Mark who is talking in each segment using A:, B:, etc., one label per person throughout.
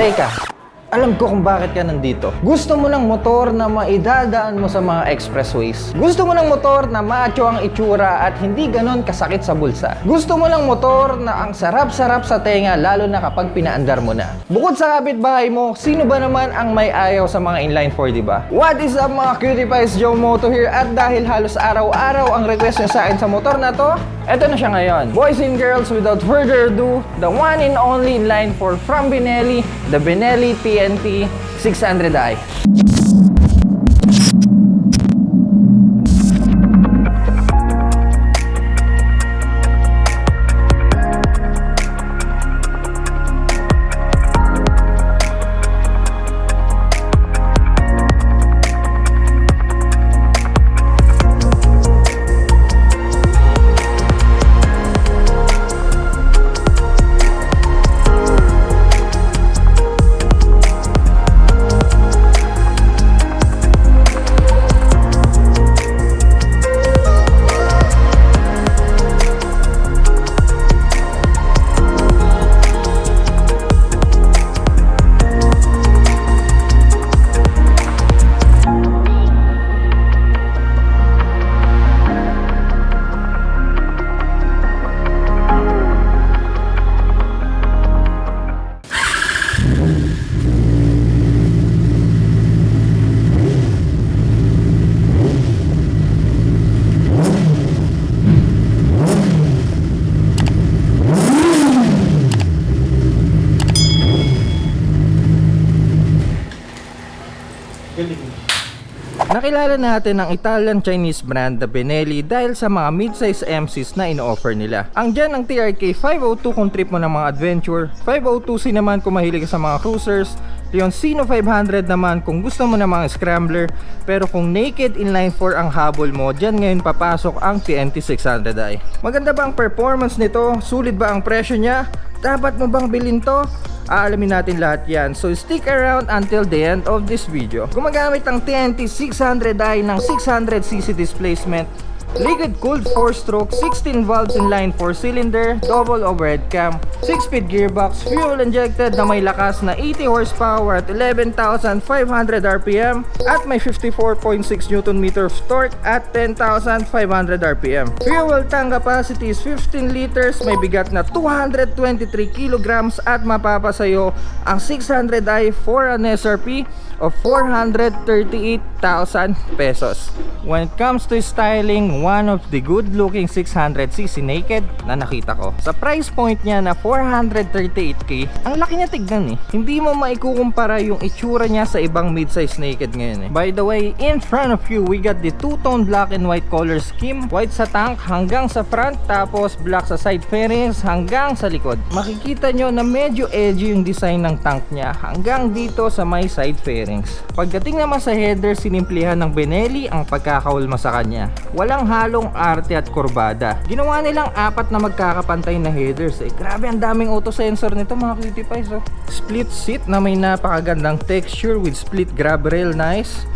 A: Teka, alam ko kung bakit ka nandito. Gusto mo ng motor na maidadaan mo sa mga expressways. Gusto mo ng motor na macho ang itsura at hindi ganon kasakit sa bulsa. Gusto mo ng motor na ang sarap-sarap sa tenga lalo na kapag pinaandar mo na. Bukod sa kapitbahay mo, sino ba naman ang may ayaw sa mga inline 4, diba? What is up mga cutie pies, Jao Moto here, at dahil halos araw-araw ang request nyo sa akin sa motor na to, eto na siya ngayon. Boys and girls, without further ado, the one and only inline 4 from Benelli, the Benelli TNT 600i. Nakilala natin ang Italian-Chinese brand na Benelli dahil sa mga mid-size MCs na ino-offer nila. Ang dyan ang TRK 502 kung trip mo ng mga adventure, 502C naman kung mahilig ka sa mga cruisers, Leoncino 500 naman kung gusto mo ng mga scrambler, pero kung naked inline 4 ang habol mo, dyan ngayon papasok ang TNT 600i. Maganda ba ang performance nito? Sulit ba ang presyo niya? Dapat mo bang bilhin to? Aalamin natin lahat yan, so stick around until the end of this video. Gumagamit ang TNT 600i ng 600cc displacement, liquid cooled 4-stroke, 16 valves inline 4-cylinder, double overhead cam, 6-speed gearbox, fuel injected na may lakas na 80 horsepower at 11,500 rpm at may 54.6 Nm of torque at 10,500 rpm. Fuel tank capacity is 15 liters, may bigat na 223 kilograms at mapapasayo ang 600i for an SRP of 438,000 pesos. When it comes to styling, one of the good looking 600cc naked na nakita ko. Sa price point niya na 438k, ang laki niya tignan eh. Hindi mo maikukumpara yung itsura niya sa ibang mid-size naked ngayon eh. By the way, in front of you, we got the two-tone black and white color scheme. White sa tank hanggang sa front, tapos black sa side fairings hanggang sa likod. Makikita nyo na medyo edgy yung design ng tank niya hanggang dito sa may side fairings. Pagdating naman sa header, sinimplihan ng Benelli ang pagkakaulma sa kanya. Walang halong arte at kurbada. Ginawa nilang apat na magkakapantay na headers eh. Grabe, ang daming auto sensor nito mga cutie pies oh. Split seat na may napakagandang texture with split grab rail, nice.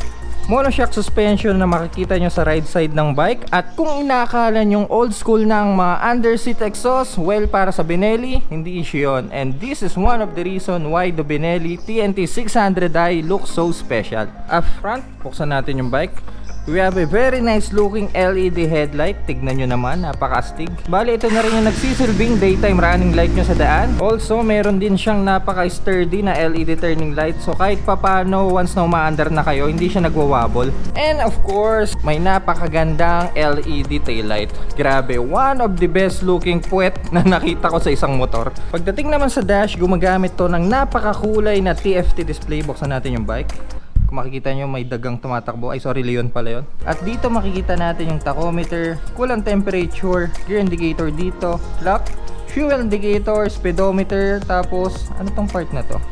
A: Monoshock suspension na makikita nyo sa right side ng bike. At kung inakala nyong old school na ang mga underseat exhaust, well, para sa Benelli, hindi issue yun. And this is one of the reason why the Benelli TNT 600i looks so special. Up front, buksan natin yung bike. We have a very nice looking LED headlight. Tignan nyo naman, napaka-astig. Bali, ito na rin yung nagsisilbing daytime running light nyo sa daan. Also, meron din siyang napaka-sturdy na LED turning light. So kahit papano, once na umaandar na kayo, hindi siya nagwawabol. And of course, may napakagandang LED taillight. Grabe, one of the best looking puwet na nakita ko sa isang motor. Pagdating naman sa dash, gumagamit to ng napakakulay na TFT display. Buksan natin yung bike. Kung makikita nyo, may dagang tumatakbo. Ay sorry, Leon pala yun. At dito makikita natin yung tachometer, coolant temperature, gear indicator dito, clock, fuel indicator, speedometer. Tapos ano tong part na to?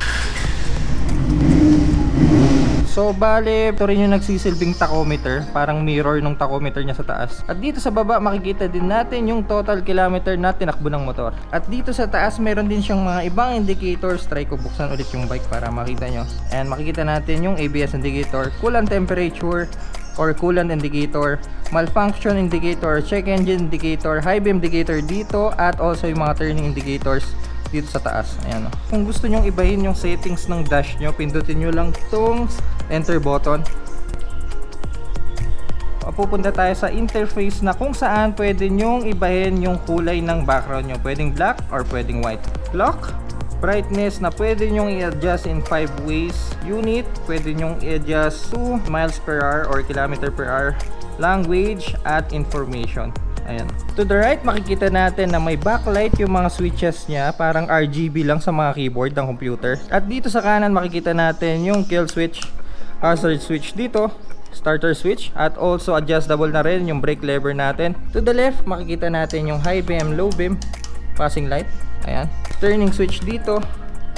A: So bale, ito rin yung nagsisilbing tachometer, parang mirror ng tachometer niya sa taas. At dito sa baba makikita din natin yung total kilometer na tinakbo ng motor. At dito sa taas meron din siyang mga ibang indicators. Try ko buksan ulit yung bike para makita nyo. And makikita natin yung ABS indicator, coolant temperature or coolant indicator, malfunction indicator, check engine indicator, high beam indicator dito, at also yung mga turning indicators dito sa taas. Ayan o. Kung gusto nyong ibahin yung settings ng dash nyo, pindutin nyo lang tong enter button. Pupunta tayo sa interface na kung saan pwede nyong ibahin yung kulay ng background nyo. Pwedeng black or pwedeng white. Clock, brightness na pwede nyong i-adjust in 5 ways. Unit, pwede nyong i-adjust to miles per hour or kilometer per hour. Language at information. Ayan. To the right, makikita natin na may backlight yung mga switches niya. Parang RGB lang sa mga keyboard ng computer. At dito sa kanan, makikita natin yung kill switch, hazard switch dito, starter switch, at also adjustable na rin yung brake lever natin. To the left, makikita natin yung high beam, low beam, passing light. Ayan. Turning switch dito.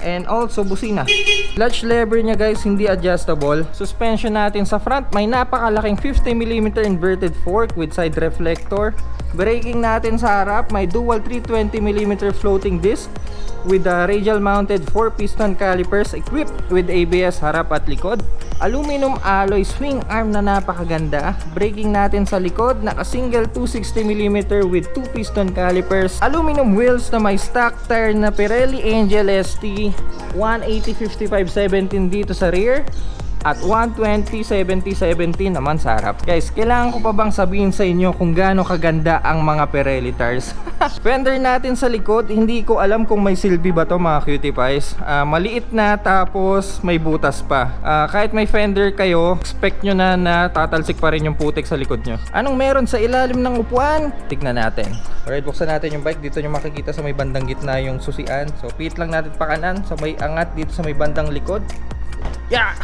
A: And also busina. Clutch lever niya guys, hindi adjustable. Suspension natin sa front, may napakalaking 50mm inverted fork with side reflector. Braking natin sa harap, may dual 320mm floating disc with the radial mounted 4-piston calipers equipped with ABS harap at likod. Aluminum alloy swing arm na napakaganda. Braking natin sa likod, naka single 260mm with 2-piston calipers. Aluminum wheels na may stock tire na Pirelli Angel ST 180/55/17 dito sa rear at 120/70/17 naman sa harap. Guys, kailangan ko pa bang sabihin sa inyo kung gaano kaganda ang mga Pirelli tires? Fender natin sa likod, hindi ko alam kung may silbi ba to mga cutie pies. Maliit na, tapos may butas pa. Kahit may fender kayo, expect nyo na tatalsik pa rin yung putik sa likod nyo. Anong meron sa ilalim ng upuan? Tignan natin. Alright, buksan natin yung bike. Dito nyo makikita sa may bandang gitna yung susian. So pit lang natin pa kanan, sa may angat dito sa may bandang likod. Yeah!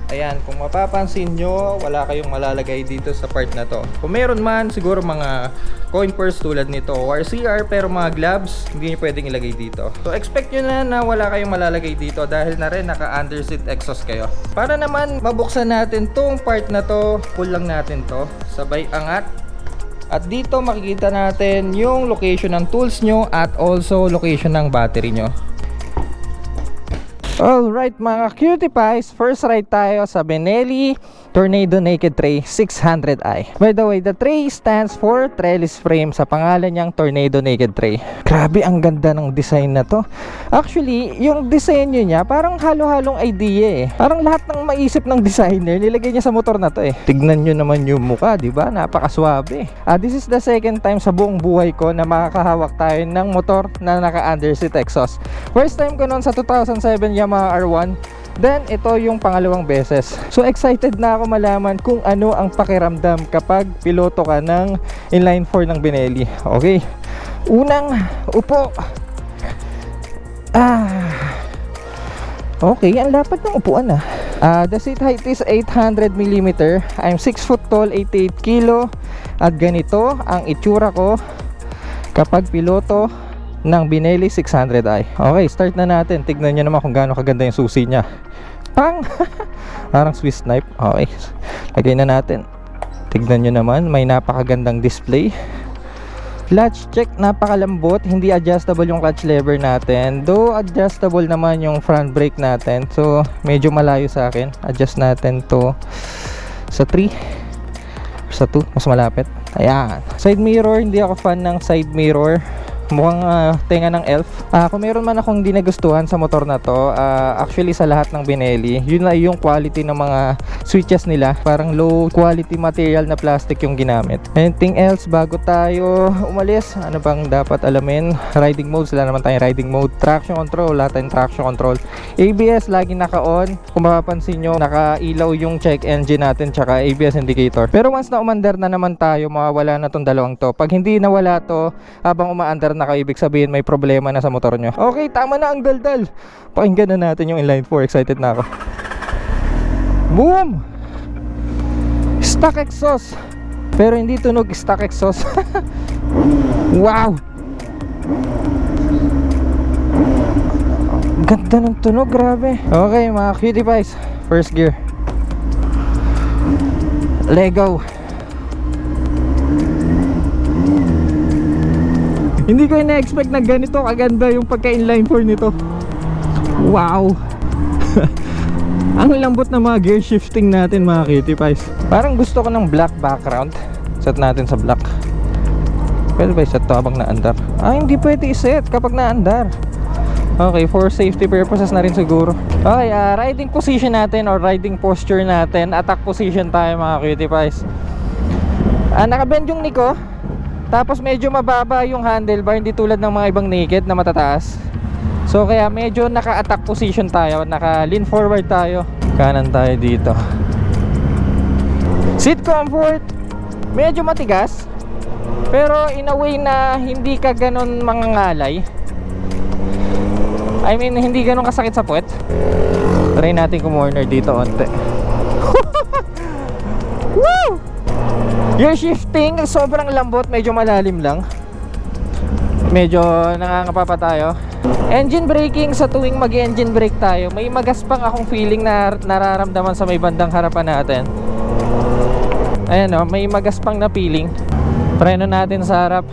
A: Ayan, kung mapapansin nyo, wala kayong malalagay dito sa part na to. Kung meron man, siguro mga coin purse tulad nito or CR, pero mga gloves, hindi nyo pwedeng ilagay dito. So expect nyo na wala kayong malalagay dito dahil na rin naka underseat exhaust kayo. Para naman mabuksan natin tong part na to, pull lang natin to, sabay angat. At dito makikita natin yung location ng tools nyo at also location ng battery nyo. Alright mga cutie pies, first ride tayo sa Benelli Tornado Naked Tray 600i. By the way, the tray stands for trellis frame sa pangalan niyang Tornado Naked Tray. Grabe, ang ganda ng design na to. Actually, yung disenyo niya parang halo-halong idea eh. Parang lahat ng maisip ng designer nilagay niya sa motor na to eh. Tignan nyo naman yung mukha, di ba? Napakaswabe. This is the second time sa buong buhay ko na makakahawak tayo ng motor na naka-underseat exhaust. First time ko noon sa 2007 Yamaha R1. Then, ito yung pangalawang beses. So, excited na ako malaman kung ano ang pakiramdam kapag piloto ka ng inline 4 ng Benelli. Okay. Unang upo. Okay, ang lapad ng upuan ah. The seat height is 800mm. I'm 6 foot tall, 88 kilo. At ganito ang itsura ko kapag piloto ng Benelli 600i. Okay, start na natin. Tignan nyo naman kung gaano kaganda yung susi nya. Pang! Parang Swiss knife. Okay, lagay na natin. Tignan nyo naman, may napakagandang display. Clutch check, napakalambot. Hindi adjustable yung clutch lever natin, though adjustable naman yung front brake natin. So medyo malayo sa akin. Adjust natin to sa 3, sa 2, mas malapit. Ayan. Side mirror, hindi ako fan ng side mirror. Mukhang tenga ng elf. Kung meron man akong hindi nagustuhan sa motor na to, actually sa lahat ng Benelli, yun na yung quality ng mga switches nila. Parang low quality material na plastic yung ginamit. Anything else bago tayo umalis? Ano bang dapat alamin? Riding mode, sila naman tayong riding mode. Traction control, wala tayong traction control. ABS lagi naka-on. Kung mapapansin nyo, naka-ilaw yung check engine natin tsaka ABS indicator. Pero once na umandar na naman tayo, mawawala na tong dalawang to. Pag hindi nawala to habang umaandar na kayo, ibig sabihin may problema na sa motor nyo. Okay, tama na ang daldal. Pakinggan na natin yung inline 4. Excited na ako. Boom! Stock exhaust. Pero hindi tunog stock exhaust. Wow! Ganda ng tunog, grabe. Okay mga cutie pies, first gear. Lego. Hindi ko ina-expect na ganito kaganda yung pagka-inline 4 nito. Wow! Ang lambot ng mga gear shifting natin mga cutie pies. Parang gusto ko ng black background. Set natin sa black. Pwede ba iset to habang naandar? Hindi pwede iset kapag naandar. Okay, for safety purposes na rin siguro. Okay, riding position natin or riding posture natin. Attack position tayo mga cutie pies. Nakabend yung niko. Tapos medyo mababa yung handlebar, hindi tulad ng mga ibang naked na matataas. So kaya medyo naka-attack position tayo, naka-lean forward tayo. Kanan tayo dito. Seat comfort, medyo matigas. Pero in a way na hindi ka ganun mangangalay. I mean, hindi ganun kasakit sa puwet. Try natin kumorner dito onte. Woo! Yung shifting, sobrang lambot, medyo malalim lang. Medyo nangangapa pa tayo. Engine braking, sa tuwing mag-engine brake tayo, may magaspang akong feeling na nararamdaman sa may bandang harapan natin. Ayan o, may magaspang na feeling. Preno natin sa harap.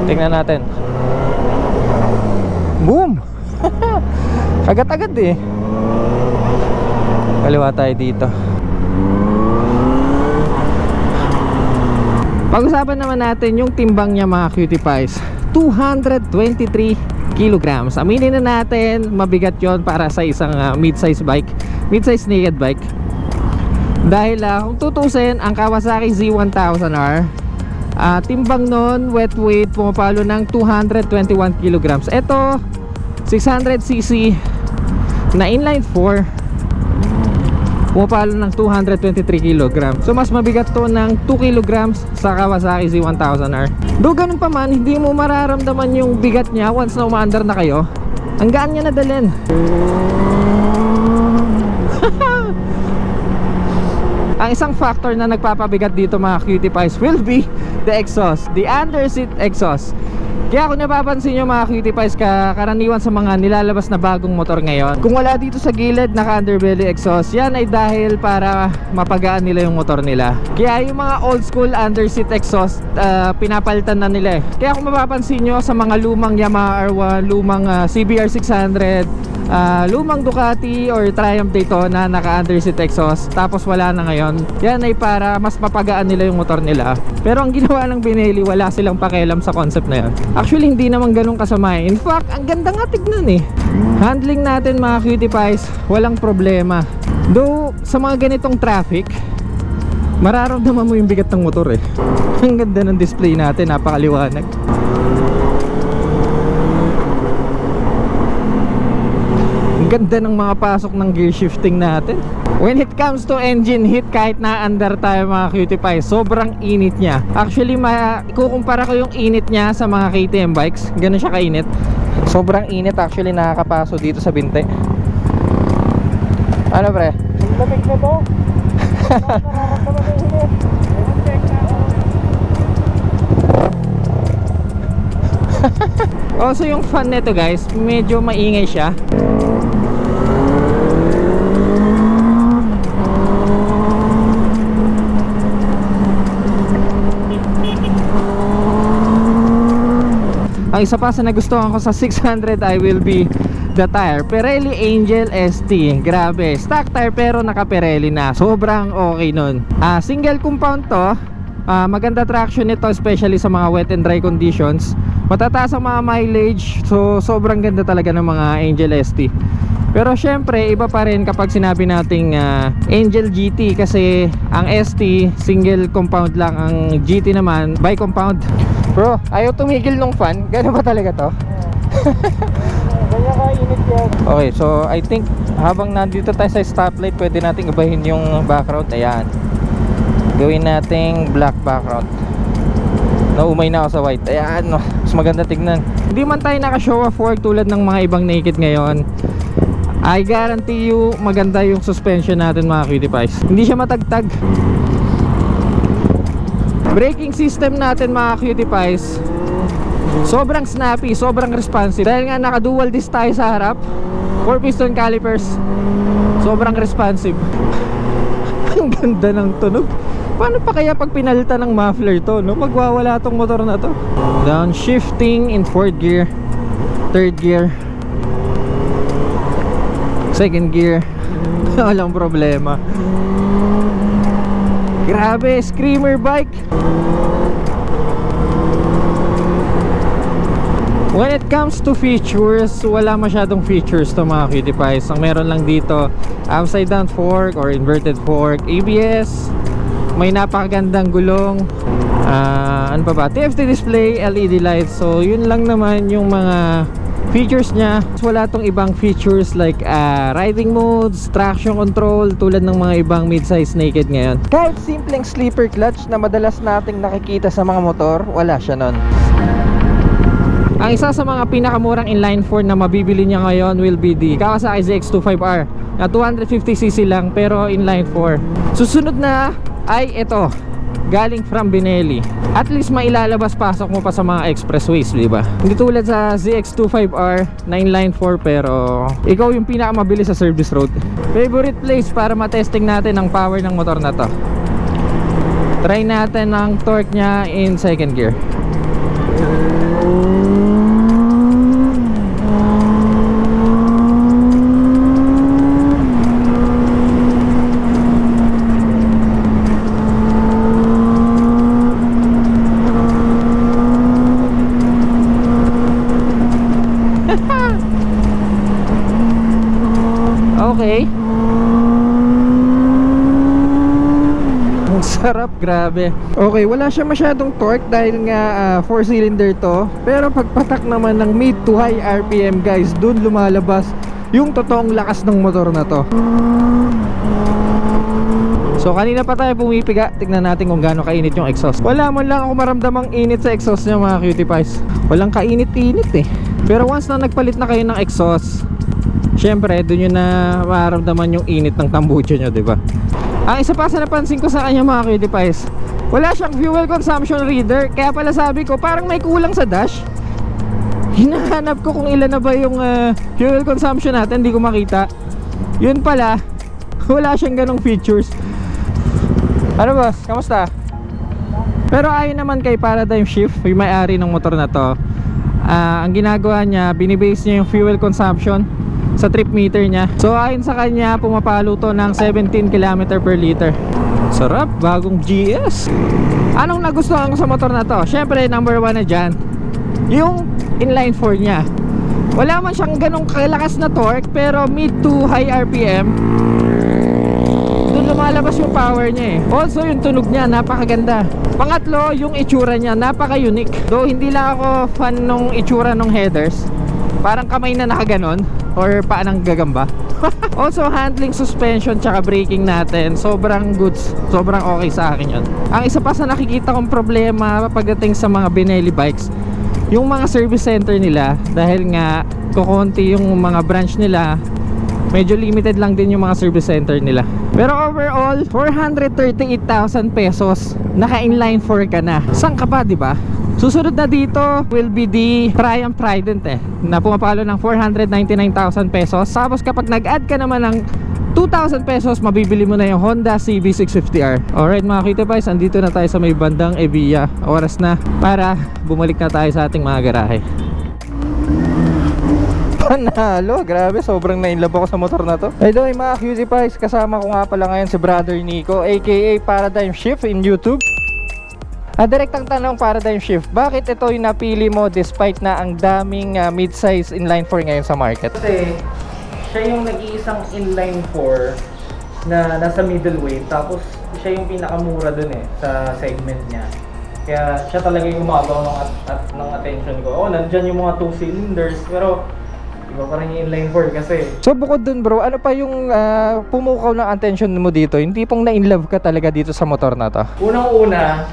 A: Tingnan natin. Boom! Agad-agad eh. Kaliwa tayo dito. Pag-usapan naman natin yung timbang niya mga cutie pies. 223 kilograms. Aminin na natin, mabigat yon para sa isang mid-size bike, mid-size naked bike. Dahil kung tutusin, ang Kawasaki Z1000R, timbang nun, wet weight, pumapalo ng 221 kilograms. Ito, 600cc na inline 4, pumapalo ng 223 kilograms. So mas mabigat to ng 2 kilograms sa Kawasaki Z1000R. Do ganun pa man, hindi mo mararamdaman yung bigat niya once na umaandar na kayo. Ang gaan niya na dalhin. Ang isang factor na nagpapabigat dito mga cutie pies will be the exhaust, the underseat exhaust. Kaya kung napapansin nyo mga cutie pies, karaniwan sa mga nilalabas na bagong motor ngayon, kung wala dito sa gilid naka underbelly exhaust, yan ay dahil para mapagaan nila yung motor nila. Kaya yung mga old school underseat exhaust, pinapalitan na nila eh. Kaya kung mapapansin nyo sa mga lumang Yamaha R1, lumang CBR 600, lumang Ducati or Triumph Daytona naka underseat exhaust, tapos wala na ngayon, yan ay para mas mapagaan nila yung motor nila. Pero ang ginawa ng Benelli, wala silang pakialam sa concept na yun. Actually hindi naman ganun kasama eh. In fact, ang ganda nga tignan eh. Handling natin mga cutie pies, walang problema. Though sa mga ganitong traffic, mararamdaman mo yung bigat ng motor eh. Ang ganda ng display natin, napakaliwanag. Ang ganda ng mga pasok ng gear shifting natin. When it comes to engine heat, kahit na-under tayo mga cutie pies, sobrang init niya. Actually, ikukumpara ko yung init niya sa mga KTM bikes. Ganun siya kainit. Sobrang init actually, nakakapaso dito sa binte. Ano pre? Lamig na to. Also yung fan nito guys, medyo maingay siya. Ang isa pa sa nagustuhan ko sa 600i will be the tire. Pirelli Angel ST. Grabe, stock tire pero naka Pirelli na. Sobrang okay nun. Single compound to. Maganda traction nito, especially sa mga wet and dry conditions. Matataas ang mga mileage. So sobrang ganda talaga ng mga Angel ST. Pero syempre iba pa rin kapag sinabi nating Angel GT, kasi ang ST single compound lang, ang GT naman bi-compound. Bro, ayaw tumigil nung fan. Gano'n ba talaga to?
B: Kaya kainit yan.
A: Okay, so I think habang nandito tayo sa stoplight, pwede nating ibahin yung background. Ayan, gawin nating black background. Naumay na ako sa white. Ayan, no, mas maganda tignan. Hindi man tayo naka-show off work tulad ng mga ibang naked ngayon, I guarantee you maganda yung suspension natin mga cutie pies. Hindi siya matagtag. Braking system natin mga cutie pies, sobrang snappy, sobrang responsive. Dahil nga naka dual disc tayo sa harap, 4 piston calipers, sobrang responsive. Ang ganda ng tunog. Paano pa kaya pag pinalitan ng muffler to, no? Magwawala tong motor na to. Downshifting in 4th gear, 3rd gear, 2nd gear. Walang problema. Grabe, screamer bike.
B: When it comes to features, wala masyadong features to mga cutie pies. Ang meron lang dito, upside down fork or inverted fork, ABS, may napakagandang gulong, ano pa ba, TFT display, LED lights. So yun lang naman yung mga features niya. Wala tong ibang features like riding modes, traction control tulad ng mga ibang mid-size naked ngayon.
A: Kahit simpleng sleeper clutch na madalas nating nakikita sa mga motor, wala siya nun.
B: Ang isa sa mga pinakamurang inline 4 na mabibili niya ngayon will be the Kawasaki ZX25R na 250cc lang pero inline 4. Susunod na ay ito, galing from Benelli. At least mailalabas pasok mo pa sa mga expressways, di ba? Hindi tulad sa ZX25R na inline 4 pero ikaw yung pinakamabilis sa service road. Favorite place para matesting natin ang power ng motor na to. Try natin ang torque niya in second gear. Okay. Ang sarap, grabe. Okay, wala siya masyadong torque dahil nga 4-cylinder to. Pero pagpatak naman ng mid to high RPM guys, dun lumalabas yung totoong lakas ng motor na to. So kanina pa tayo pumipiga. Tignan natin kung gaano kainit yung exhaust. Wala man lang ako maramdamang init sa exhaust niya mga cutie pies. Walang kainit-init eh. Pero once na nagpalit na kayo ng exhaust, syempre dun yun na maramdaman yung init ng tambucho nyo, diba? Ang isa pa sa napansin ko sa kanya mga cutie pies, wala siyang fuel consumption reader. Kaya pala sabi ko parang may kulang sa dash. Hinahanap ko kung ilan na ba yung fuel consumption natin, hindi ko makita. Yun pala, wala siyang ganong features. Ano boss, kamusta? Pero ayon naman kay Paradigm Shift, yung may-ari ng motor na to, ang ginagawa niya, binibase niya yung fuel consumption sa trip meter niya. So ayon sa kanya, pumapalo to ng 17 km per liter. Sarap, bagong GS. Anong nagustuhan ko sa motor na to? Syempre number 1 na dyan, yung inline 4 niya. Wala man siyang ganong kalakas na torque, pero mid to high RPM lumalabas yung power niya eh. Also yung tunog niya napakaganda. Pangatlo, yung itsura niya napaka-unique. Though hindi lang ako fan nung itsura nung headers, parang kamay na nakaganon or paa ng gagamba. Also handling, suspension tsaka braking natin, sobrang goods, sobrang okay sa akin yun. Ang isa pa sa nakikita kong problema pagdating sa mga Benelli bikes, yung mga service center nila, dahil nga kukunti yung mga branch nila, medyo limited lang din yung mga service center nila. Pero overall, 438,000 pesos, naka-inline 4 ka na. Saan ka pa, diba? Susunod na dito will be the Triumph Trident na pumapalo ng 499,000 pesos. Tapos kapag nag-add ka naman ng 2,000 pesos, mabibili mo na yung Honda CB650R. Alright mga cutie pies, andito na tayo sa may bandang Evilla. Oras na para bumalik na tayo sa ating mga garahe.
A: Panalo, grabe, sobrang na-inlove ako sa motor na to. By the way mga cutie pies, kasama ko nga pala ngayon si Brother Nico aka Paradigm Shift in YouTube. Direktang tanong, Paradigm Shift, bakit ito yung napili mo despite na ang daming mid-size inline 4 ngayon sa market? Kasi siya yung nag-iisang inline 4 na nasa middleweight, tapos siya yung pinakamura dun sa segment niya. Kaya siya talaga yung umagaw ng attention ko. Oh, nandyan yung mga 2 cylinders, pero iba pa rin yung inline 4 kasi. So bukod dun bro, ano pa yung pumukaw ng attention mo dito? Yung tipong na-inlove ka talaga dito sa motor na to? Unang-una,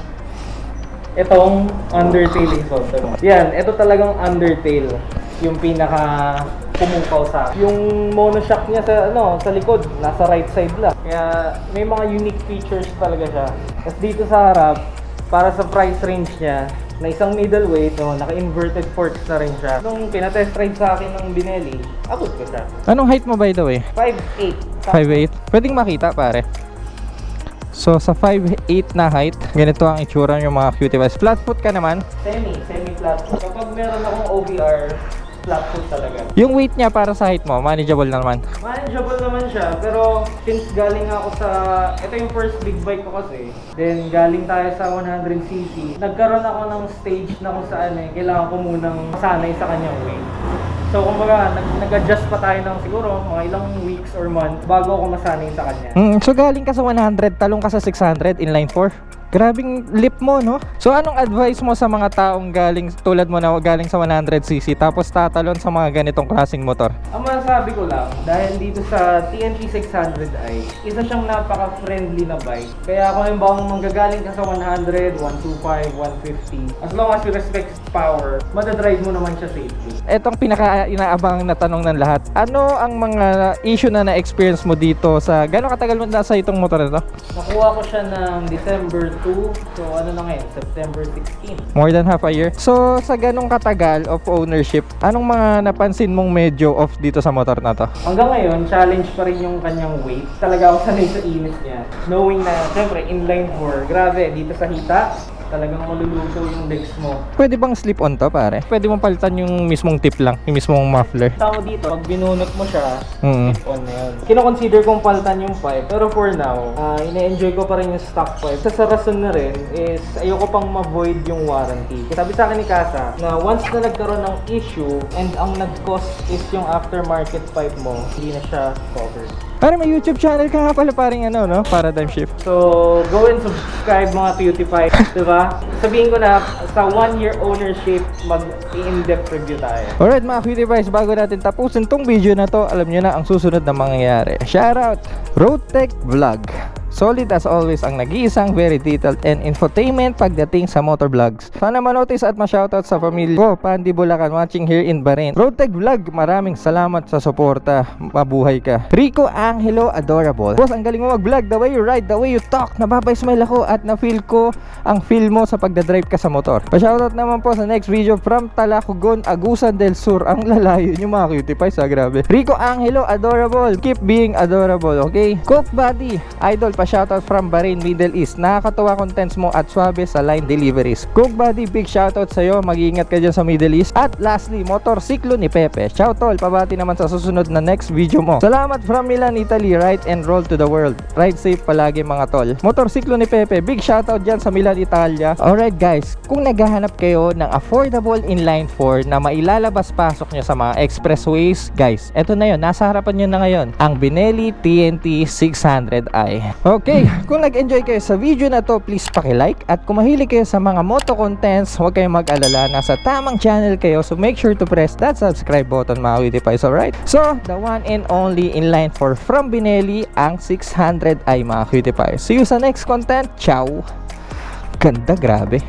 A: itong undertail exhaust. Yan, ito talagang undertail. Yung pinaka pumukaw sa yung monoshock niya sa likod, nasa right side lang. Kaya may mga unique features talaga siya. Tapos dito sa harap, para sa price range niya, na isang middleweight, naka-inverted forks na rin siya. Nung pinatest ride sa akin ng Benelli, abot ko siya. Anong height mo by the way? 5'8". 5'8"? Pwedeng makita pare. So sa 5'8" na height, ganito ang itsura yung mga cutie pies. Flat foot ka naman? Semi flat foot. Kapag meron akong OBR, flat foot talaga.
B: Yung weight niya para sa height mo, manageable naman.
A: Manageable naman siya, pero since galing ako sa... Ito yung first big bike ko kasi. Then galing tayo sa 100cc. Nagkaroon ako ng stage na kung saan kailangan ko munang masanay sa kanyang weight. So kumbaga, nag-adjust pa tayo ng siguro mga ilang weeks or month bago ako masanay sa kanya.
B: So galing ka sa 100, talong ka sa 600, inline 4. Grabing lip mo, no? So anong advice mo sa mga taong galing tulad mo na galing sa 100cc tapos tatalon sa mga ganitong klaseng motor?
A: Ang masasabi ko lang, dahil dito sa TNT 600i, isa siyang napaka-friendly na bike. Kaya kung halimbawa manggagaling ka sa 100, 125, 150, as long as you respect power, madadrive mo naman siya safely.
B: Etong pinaka-inaabang na tanong ng lahat, ano ang mga issue na na-experience mo dito sa gano'ng katagal mo nasa itong motor na to?
A: Nakuha ko siya ng December 2, so ano na ngayon, September 16.
B: More than half a year. So sa ganong katagal of ownership, anong mga napansin mong medyo off dito sa motor na to?
A: Hanggang ngayon, challenge pa rin yung kanyang weight. Talaga ako sanay sa init niya. Knowing na, syempre, inline 4, grabe, dito sa hita, talagang malulusaw yung legs mo.
B: Pwede bang slip on to, pare? Pwede mong palitan yung mismong tip lang, yung mismong muffler.
A: Tao dito, pag binunot mo siya, slip on na yun. Kino-consider kong palitan yung pipe, pero for now, ina-enjoy ko pa rin yung stock pipe. Sa rason na rin is, ayoko pang ma-void yung warranty. Sabi sa akin ni Kasa, na once na nagkaroon ng issue, and ang nag-cost is yung aftermarket pipe mo, hindi na siya covered.
B: Pare, may YouTube channel ka nga pala, paring ano, no? Paradigm Shift.
A: So, go and subscribe mga PewDiePie, diba? Sabihin ko na, sa 1-year ownership, mag-in-depth review tayo.
B: Alright mga PewDiePies, bago natin tapusin tong video na to, alam nyo na ang susunod na mangyayari. Shoutout, Road Tech Vlog. Solid as always ang nag-iisang very detailed and infotainment pagdating sa motor vlogs. Sana manotice at ma-shoutout sa pamilya ko, Pandi Bulacan, watching here in Bahrain. Road Tech Vlog, maraming salamat sa suporta. Mabuhay ka. Rico Angelo Adorable. Boss, ang galing mo mag-vlog. The way you ride, the way you talk. Napapay-smile ako at na-feel ko ang feel mo sa pagdadrive ka sa motor. Pa-shoutout naman po sa next video from Talacogon, Agusan del Sur. Ang lalayo nyo mga cutie pies, grabe. Rico Angelo Adorable. Keep being adorable, okay? Coke Buddy, Idol, shoutout from Bahrain, Middle East. Nakakatuwa contents mo at swabe sa line deliveries. Cook Buddy, big shoutout sa'yo. Mag-iingat ka dyan sa Middle East. At lastly, motorsiklo ni Pepe. Shoutout, pabati naman sa susunod na next video mo. Salamat from Milan, Italy. Ride and roll to the world. Ride safe palagi mga tol. Motorsiklo ni Pepe, big shoutout dyan sa Milan, Italia. Alright guys, kung naghahanap kayo ng affordable inline 4 na mailalabas-pasok nyo sa mga expressways, guys, eto na yun. Nasa harapan nyo na ngayon. Ang Benelli TNT 600i. Okay, kung nag-enjoy kayo sa video na to, please paki-like. At kung mahilig kayo sa mga moto contents, huwag kayong mag-alala. Nasa tamang channel kayo, so make sure to press that subscribe button mga cutie-pies, alright? So, the one and only inline 4 from Benelli, ang 600i mga cutie-pies. See you sa next content. Ciao! Ganda, grabe.